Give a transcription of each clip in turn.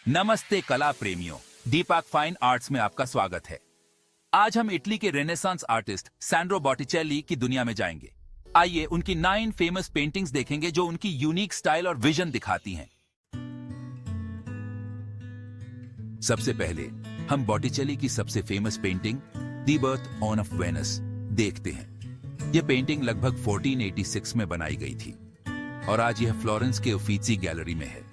नमस्ते कला प्रेमियों, दीपक फाइन आर्ट्स में आपका स्वागत है। आज हम इटली के रेनेसांस आर्टिस्ट सैंड्रो बॉटिचेली की दुनिया में जाएंगे। आइए उनकी 9 फेमस पेंटिंग्स देखेंगे जो उनकी यूनिक स्टाइल और विजन दिखाती हैं। सबसे पहले हम बॉटिचेली की सबसे famous painting the birth of Venus देखते हैं। यह पेंटिंग लगभग 1486 में बनाई गई थी और आज यह फ्लोरेंस के उफीसी गैलरी में है।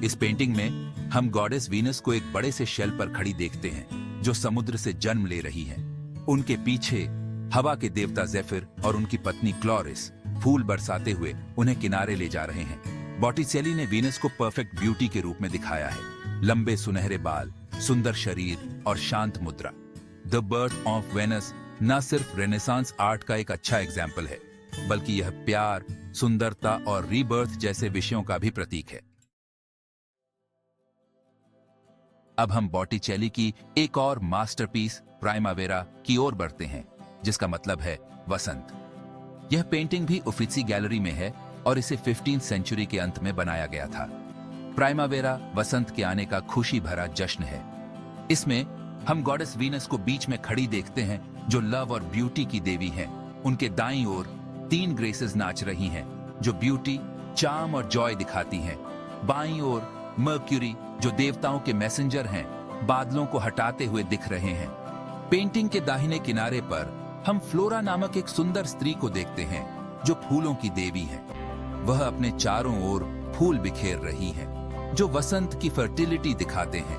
इस पेंटिंग में हम गॉडेस वीनस को एक बड़े से शेल पर खड़ी देखते हैं जो समुद्र से जन्म ले रही है। उनके पीछे हवा के देवता जेफिर और उनकी पत्नी क्लोरिस फूल बरसाते हुए उन्हें किनारे ले जा रहे हैं। बॉटिचेली ने वीनस को परफेक्ट ब्यूटी के रूप में दिखाया है। लंबे सुनहरे बाल, सुंदर शरीर और शांत मुद्रा। द बर्थ ऑफ वेनस न सिर्फ रेनेसांस आर्ट का एक अच्छा एग्जाम्पल है, बल्कि यह प्यार, सुंदरता और रीबर्थ जैसे विषयों का भी प्रतीक है। अब हम बॉटिचेली की एक और मास्टरपीस प्राइमावेरा की ओर बढ़ते हैं, जिसका मतलब है वसंत। यह पेंटिंग भी उफिसी गैलरी में है और इसे 15वीं सेंचुरी के अंत में बनाया गया था। प्राइमावेरा वसंत के आने का खुशी भरा जश्न है। इसमें हम गॉडेस वीनस को बीच में खड़ी देखते हैं जो लव और ब्यूटी की देवी हैं। उनके दाईं ओर 3 ग्रेसेस नाच रही हैं जो ब्यूटी, चार्म और जॉय दिखाती हैं। बाईं ओर मर्क्यूरी जो देवताओं के मैसेंजर हैं, बादलों को हटाते हुए दिख रहे हैं। पेंटिंग के दाहिने किनारे पर हम फ्लोरा नामक एक सुंदर स्त्री को देखते हैं जो फूलों की देवी है। वह अपने चारों ओर फूल बिखेर रही है जो वसंत की फर्टिलिटी दिखाते हैं।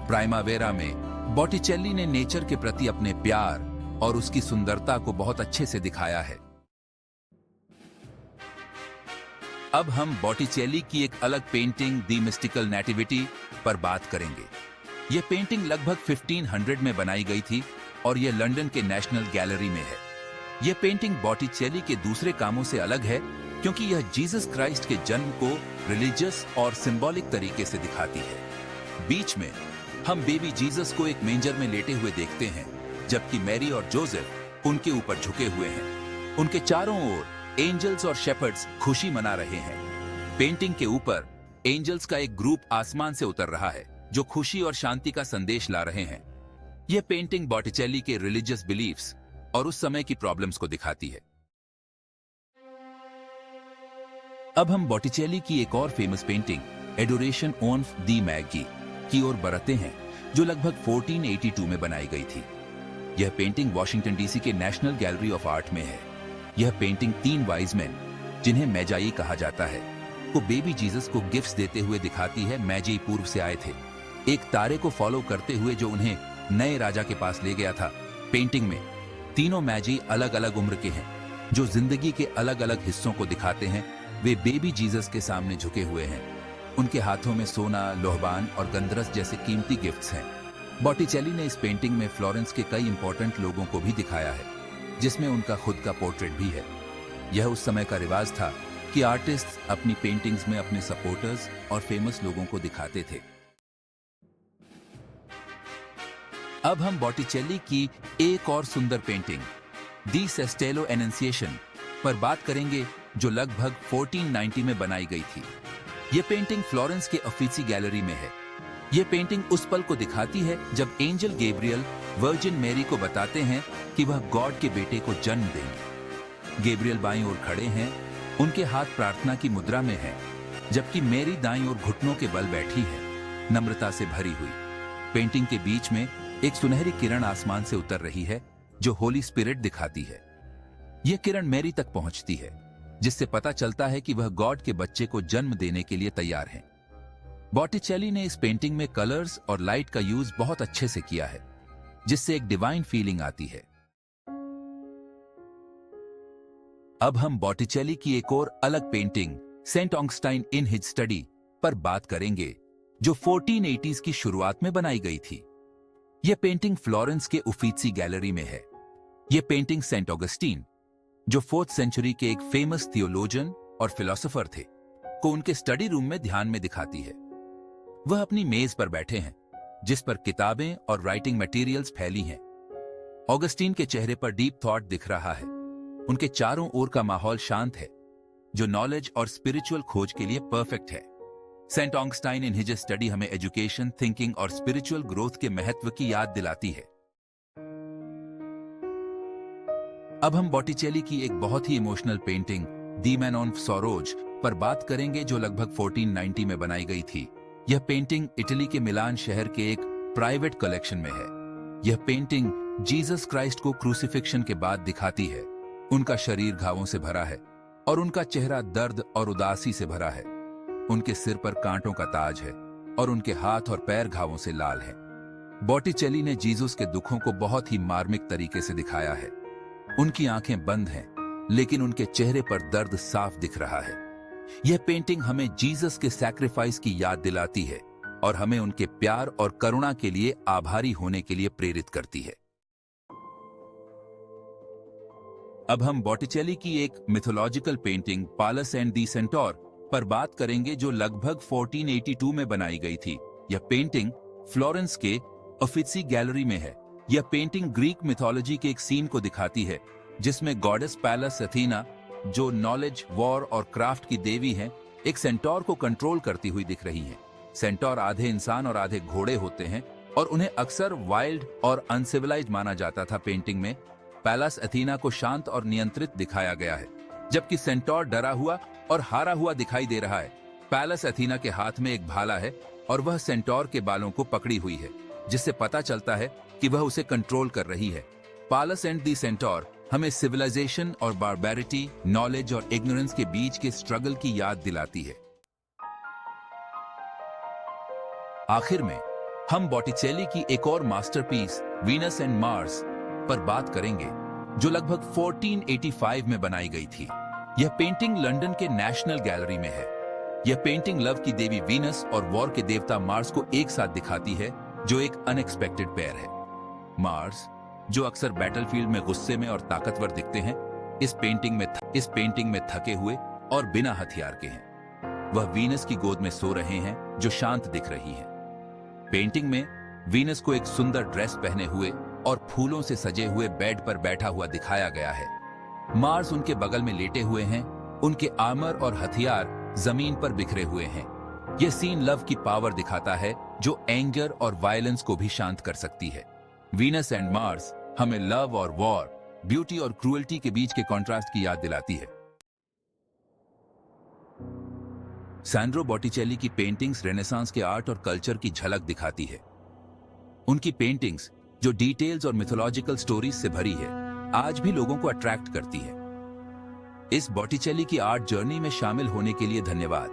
प्राइमावेरा में बॉटिचेली ने नेचर के प्रति अपने प्यार और उसकी सुंदरता को बहुत अच्छे से दिखाया है। अब हम बॉटिचेली की एक अलग पेंटिंग दी मिस्टिकल नेटिविटी पर बात करेंगे। यह पेंटिंग लगभग 1500 में बनाई गई थी और यह लंदन के नेशनल गैलरी में है। यह पेंटिंग बॉटिचेली के दूसरे कामों से अलग है क्योंकि यह जीसस क्राइस्ट के जन्म को रिलीजियस और सिंबॉलिक तरीके से दिखाती है। बीच में हम बेबी जीसस को एक मेंजर में लेटे हुए देखते हैं, जबकि मैरी और जोसेफ उनके ऊपर झुके हुए हैं। उनके चारों ओर एंजल्स और शेपर्ड्स खुशी मना रहे हैं। पेंटिंग के ऊपर एंजल्स का एक ग्रुप आसमान से उतर रहा है जो खुशी और शांति का संदेश ला रहे हैं। यह पेंटिंग बॉटिचेली के रिलीजियस बिलीफ्स और उस समय की प्रॉब्लम्स को दिखाती है। अब हम बॉटिचेली की एक और famous painting adoration of the Maggi की ओर बढ़ते हैं जो लगभग 1482 में बनाई गई थी। यह पेंटिंग वॉशिंगटन डीसी के नेशनल गैलरी ऑफ आर्ट में है। यह पेंटिंग 3 वाइज मैन, जिन्हें मैजाई कहा जाता है, को बेबी जीसस को गिफ्ट्स देते हुए दिखाती है। मैजाई पूर्व से आए थे, एक तारे को फॉलो करते हुए जो उन्हें नए राजा के पास ले गया था। पेंटिंग में तीनों मैजाई अलग अलग उम्र के हैं जो जिंदगी के अलग अलग हिस्सों को दिखाते हैं। वे बेबी जीसस के सामने झुके हुए हैं। उनके हाथों में सोना, लोहबान और गंधरस जैसे कीमती गिफ्ट्स हैं। बॉटिचेली ने इस पेंटिंग में फ्लोरेंस के कई इंपॉर्टेंट लोगों को भी दिखाया है, जिसमें उनका खुद का पोर्ट्रेट भी है। यह उस समय का रिवाज था कि आर्टिस्ट अपनी पेंटिंग्स में अपने सपोर्टर्स और फेमस लोगों को दिखाते थे। अब हम बॉटिचेली की एक और सुंदर पेंटिंग दी सेस्टेलो एनंसिएशन पर बात करेंगे जो लगभग 1490 में बनाई गई थी। यह पेंटिंग फ्लोरेंस के उफिसी गैलरी में है। यह पेंटिंग उस पल को दिखाती है जब एंजल गैब्रियल वर्जिन मैरी को बताते हैं कि वह गॉड के बेटे को जन्म देंगे। गैब्रियल बाईं ओर खड़े हैं, उनके हाथ प्रार्थना की मुद्रा में हैं, जबकि मैरी दाईं ओर घुटनों के बल बैठी है, नम्रता से भरी हुई। पेंटिंग के बीच में एक सुनहरी किरण आसमान से उतर रही है जो होली स्पिरिट दिखाती है। यह किरण मैरी तक पहुंचती है, जिससे पता चलता है कि वह गॉड के बच्चे को जन्म देने के लिए तैयार हैं। बॉटिचेली ने इस पेंटिंग में कलर्स और लाइट का यूज बहुत अच्छे से किया है, जिससे एक डिवाइन फीलिंग आती है। अब हम बॉटिचेली की एक और अलग painting Saint Augustine in his study पर बात करेंगे जो 1480s की शुरुआत में बनाई गई थी। यह पेंटिंग फ्लोरेंस के उफिसी गैलरी में है। यह पेंटिंग सेंट ऑगस्टीन, जो 4th सेंचुरी के एक फेमस थियोलॉजियन और फिलोसोफर थे, को उनके स्टडी रूम में ध्यान में दिखाती है। वह अपनी मेज पर बैठे हैं जिस पर किताबें और राइटिंग मटेरियल्स फैली हैं। ऑगस्टीन के चेहरे पर डीप थॉट दिख रहा है। उनके चारों ओर का माहौल शांत है, जो नॉलेज और स्पिरिचुअल खोज के लिए परफेक्ट है। Saint Augustine in his study हमें एजुकेशन, थिंकिंग और स्पिरिचुअल ग्रोथ के महत्व की याद दिलाती है। अब हम बॉटिचेली की एक बहुत ही emotional painting the man on sorrows पर बात करेंगे, जो लगभग 1490 में बनाई गई थी। यह पेंटिंग इटली के मिलान शहर के एक प्राइवेट कलेक्शन में है। यह पेंटिंग जीसस क्राइस्ट को क्रूसिफिक्शन के बाद दिखाती है। उनका शरीर घावों से भरा है और उनका चेहरा दर्द और उदासी से भरा है। उनके सिर पर कांटों का ताज है और उनके हाथ और पैर घावों से लाल हैं। बॉटिचेली ने जीसस के दुखों को बहुत ही मार्मिक तरीके से दिखाया है। उनकी आंखें बंद हैं, लेकिन उनके चेहरे पर दर्द साफ दिख रहा है। यह पेंटिंग हमें जीसस के सैक्रिफाइस की याद दिलाती है और हमें उनके प्यार और करुणा के लिए आभारी होने के लिए प्रेरित करती है। अब हम बॉटिचेली की एक mythological painting पालस and the centaur पर बात करेंगे, जो लगभग 1482 में बनाई गई थी। यह पेंटिंग फ्लोरेंस के उफिसी गैलरी में है। यह पेंटिंग ग्रीक मिथोलॉजी के एक सीन को दिखाती है, जिसमें गॉडेस पैलस अथीना, जो नॉलेज, वॉर और क्राफ्ट की देवी हैं, एक सेंटोर को कंट्रोल करती हुई दिख रही हैं। सेंटोर आधे इंसान और आधे घोड़े होते हैं और उन्हें अक्सर वाइल्ड और अनसिविलाइज्ड माना जाता था। पेंटिंग में पैलस अथीना को शांत और नियंत्रित दिखाया गया है, जबकि सेंटोर डरा हुआ और हारा हुआ दिखाई दे रहा है। पैलस अथीना के हाथ में एक भाला है और वह सेंटोर के बालों को पकड़ी हुई है, जिससे पता चलता है कि वह उसे कंट्रोल कर रही है। पालस एंड दी सेंटोर हमें सिविलाइजेशन और बारबैरिटी, नॉलेज और इग्नोरेंस के बीच के स्ट्रगल की याद दिलाती है। आखिर में हम बॉटिचेली की एक और मास्टरपीस वीनस एंड मार्स पर बात करेंगे, जो लगभग 1485 में बनाई गई थी। यह पेंटिंग लंदन के नेशनल गैलरी में है। यह पेंटिंग लव की देवी वीनस और वॉर के देवता मार्स को एक साथ दिखाती है, जो एक अनएक्सपेक्टेड पेयर है। मार्स, जो अक्सर बैटलफील्ड में गुस्से में और ताकतवर दिखते हैं, इस पेंटिंग में थके हुए और बिना हथियार के हैं। वह वीनस की गोद में सो रहे हैं, जो शांत दिख रही है। पेंटिंग में वीनस को एक सुंदर ड्रेस पहने हुए और फूलों से सजे हुए बेड पर बैठा हुआ दिखाया गया है। मार्स उनके बगल में लेटे हुए हैं। उनके आर्मर और हथियार जमीन पर बिखरे हुए हैं। यह सीन लव की पावर दिखाता है, जो एंगर और वायलेंस को भी शांत कर सकती है। वीनस एंड मार्स हमें लव और वॉर, ब्यूटी और क्रूएल्टी के बीच के कॉन्ट्रास्ट की याद दिलाती है। सैंड्रो बॉटिचेली की पेंटिंग्स रेनेसांस के आर्ट और कल्चर की झलक दिखाती है। उनकी पेंटिंग्स, जो डिटेल्स और मिथोलॉजिकल स्टोरीज से भरी है, आज भी लोगों को अट्रैक्ट करती है। इस बॉटिचेली की आर्ट जर्नी में शामिल होने के लिए धन्यवाद।